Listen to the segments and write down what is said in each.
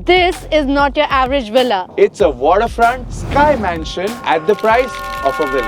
This is not your average villa. It's a waterfront sky mansion at the price of a villa.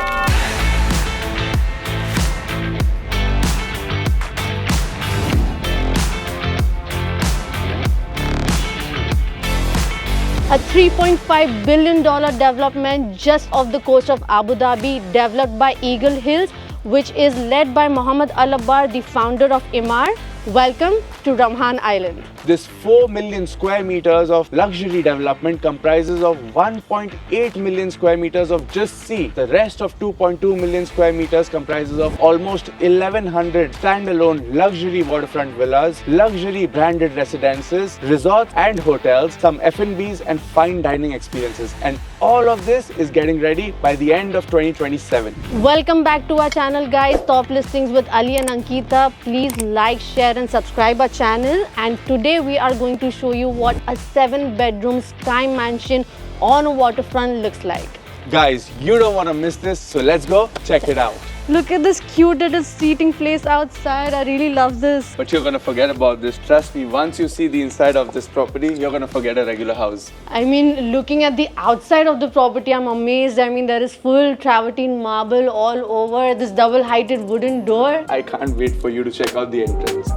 A $3.5 billion development just off the coast of Abu Dhabi, developed by Eagle Hills, which is led by Mohammed Al-Abbar, the founder of Emaar. Welcome to Ramhan Island. This 4 million square meters of luxury development comprises of 1.8 million square meters of just sea. The rest of 2.2 million square meters comprises of almost 1100 standalone luxury waterfront villas, luxury branded residences, resorts and hotels, some F&Bs and fine dining experiences. And all of this is getting ready by the end of 2027. Welcome back to our channel, guys. Top listings with Ali and Ankita. Please like, share and subscribe our channel. And today we are going to show you what a 7-bedroom sky mansion on a waterfront looks like. Guys, you don't want to miss this, so let's go check it out. Look at this cute little seating place outside. I really love this. But you're gonna forget about this. Trust me, once you see the inside of this property, you're gonna forget a regular house. I mean, looking at the outside of the property, I'm amazed. I mean, there is full travertine marble all over, this double-heighted wooden door. I can't wait for you to check out the entrance.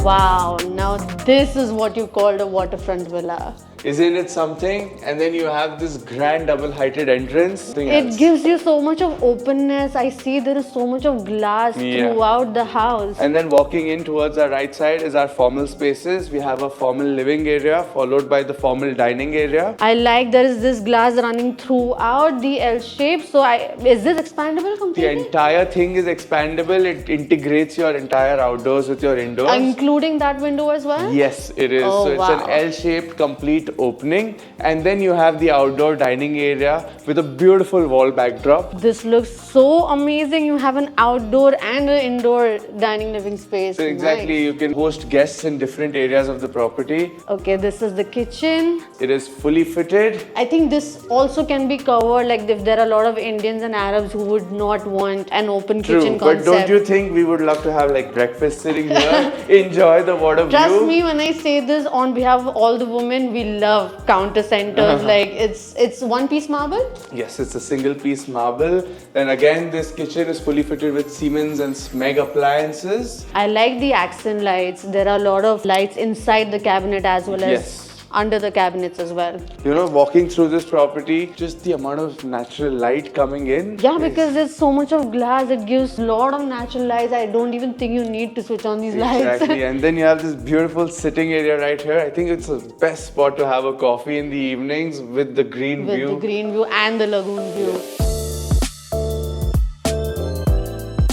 Wow, now this is what you called a waterfront villa. Isn't it something? And then you have this grand double-heighted entrance. It gives you so much of openness. I see there is so much of glass throughout the house. And then walking in towards our right side is our formal spaces. We have a formal living area followed by the formal dining area. I like there is this glass running throughout the L shape. So is this expandable completely? The entire thing is expandable. It integrates your entire outdoors with your indoors. Including that window as well? Yes, it is. Oh, so it's an L-shaped complete opening, and then you have the outdoor dining area with a beautiful wall backdrop. This looks so amazing. You have an outdoor and an indoor dining living space. So exactly, Nice. you can host guests in different areas of the property. Okay, this is the kitchen. It is fully fitted. I think this also can be covered, like if there are a lot of Indians and Arabs who would not want an open kitchen But concept. don't you think we would love to have like breakfast sitting here, enjoy the water view? Trust me when I say this, on behalf of all the women, we love counter centers. Like it's one-piece marble. Yes, it's a single piece marble. And again, this kitchen is fully fitted with Siemens and Smeg appliances. I like the accent lights. There are a lot of lights inside the cabinet as well as under the cabinets as well. You know, walking through this property, just the amount of natural light coming in. Yeah, because there's so much of glass, it gives a lot of natural lights. I don't even think you need to switch on these lights. Exactly, and then you have this beautiful sitting area right here. I think it's the best spot to have a coffee in the evenings with the green With view. the green view and the lagoon view.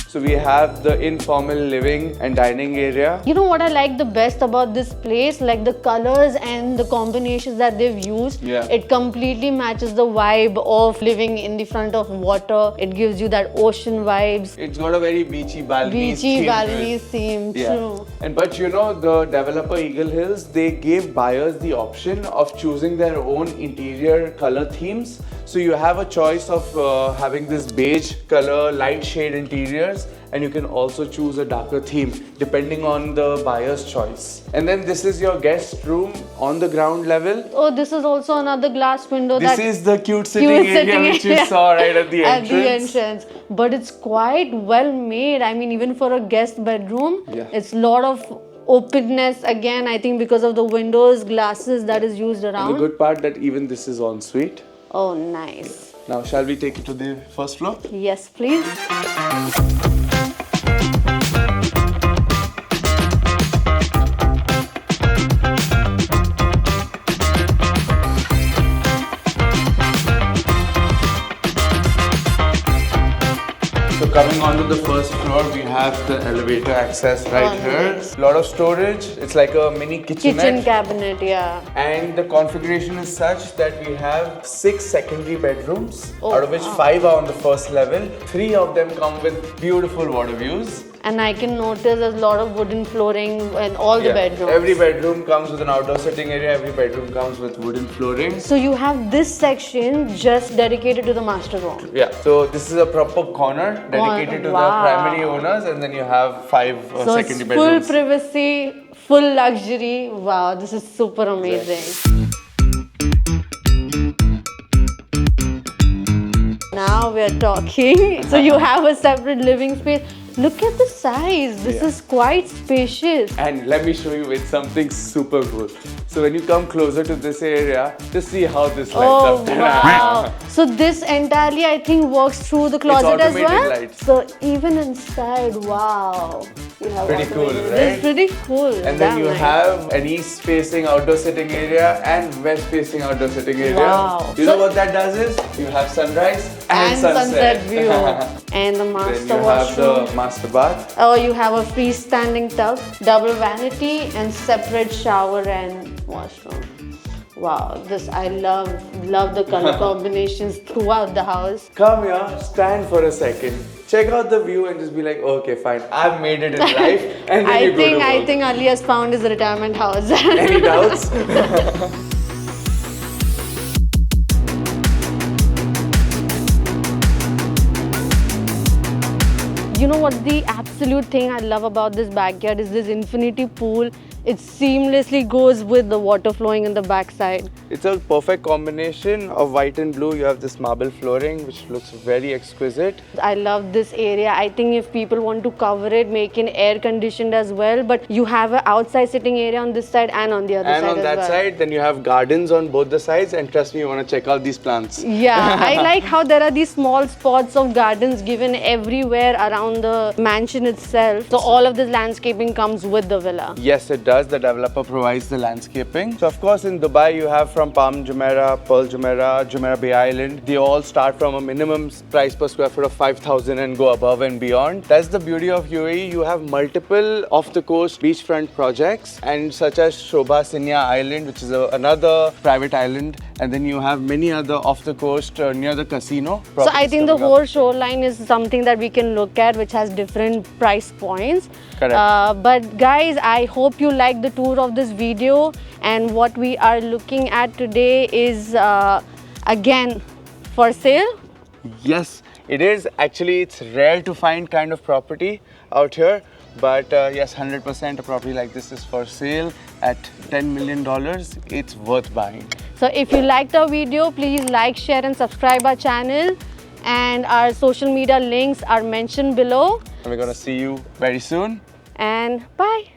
So we have the informal living and dining area. You know what I like the best about this place? Like the colors and the combinations that they've used. Yeah. It completely matches the vibe of living in the front of water. It gives you that ocean vibes. It's got a very beachy balcony. Beachy balcony theme, true. And but you know, the developer Eagle Hills, they gave buyers the option of choosing their own interior color themes. So you have a choice of having this beige color, light shade interiors, and you can also choose a darker theme depending on the buyer's choice. And then this is your guest room on the ground level. Oh, this is also another glass window. This is the cute sitting area which you saw right at the entrance. At the entrance. But it's quite well made. I mean, even for a guest bedroom, it's a lot of openness. Again, I think because of the windows, glasses that is used around. And the good part that even this is en suite. Oh, nice. Now, shall we take it to the first floor? Yes, please. So coming onto the first floor, we have the elevator access right here. Nice. A lot of storage. It's like a mini kitchenette. Kitchen cabinet, yeah. And the configuration is such that we have 6 secondary bedrooms, out of which 5 are on the first level. 3 of them come with beautiful water views. And I can notice there's a lot of wooden flooring in all the bedrooms. Every bedroom comes with an outdoor sitting area. Every bedroom comes with wooden flooring. So you have this section just dedicated to the master room. Yeah. So this is a proper corner dedicated to the Wow. primary owners, and then you have 5 So it's secondary full bedrooms. privacy, full luxury. Wow, this is super amazing. Now we're talking. So you have a separate living space. Look at the size. This is quite spacious. And let me show you with something super cool. So when you come closer to this area, just see how this lights Oh up. wow! So this entirely, I think, works through the closet as automated well. lights. So even inside, wow! You have Pretty cool, automated- right? It's pretty cool. And then Damn you nice. have an east-facing outdoor sitting area and west-facing outdoor sitting area. Wow. You know what that does is, you have sunrise and sunset view. And the Then master you have washroom. the master bath. Oh, you have a freestanding tub, double vanity, and separate shower and washroom. Wow, this I love the color combinations throughout the house. Come here, stand for a second, check out the view and just be like, okay, fine, I've made it in life. And then you go to work. I think Ali has found his retirement house. Any doubts? You know what the absolute thing I love about this backyard is this infinity pool. It seamlessly goes with the water flowing in the backside. It's a perfect combination of white and blue. You have this marble flooring, which looks very exquisite. I love this area. I think if people want to cover it, make it air conditioned as well. But you have an outside sitting area on this side and on the other And side on as that well. side, then you have gardens on both the sides. And trust me, you want to check out these plants. Yeah, I like how there are these small spots of gardens given everywhere around the mansion itself. So all of this landscaping comes with the villa. Yes, it does. The developer provides the landscaping. So of course in Dubai you have from Palm Jumeirah, Pearl Jumeirah, Jumeirah Bay Island. They all start from a minimum price per square foot of 5,000 and go above and beyond. That's the beauty of UAE. You have multiple off-the-coast beachfront projects, and such as Shobha Sinya Island, which is another private island, and then you have many other off-the-coast near the casino. So I properties think the coming up. whole shoreline is something that we can look at, which has different price points. Correct. But guys, I hope you like the tour of this video, and what we are looking at today is again for sale. Yes, it is. Actually, it's rare to find kind of property out here. But yes, 100% a property like this is for sale at $10 million. It's worth buying. So if you liked our video, please like, share and subscribe our channel. And our social media links are mentioned below. And we're going to see you very soon. And bye.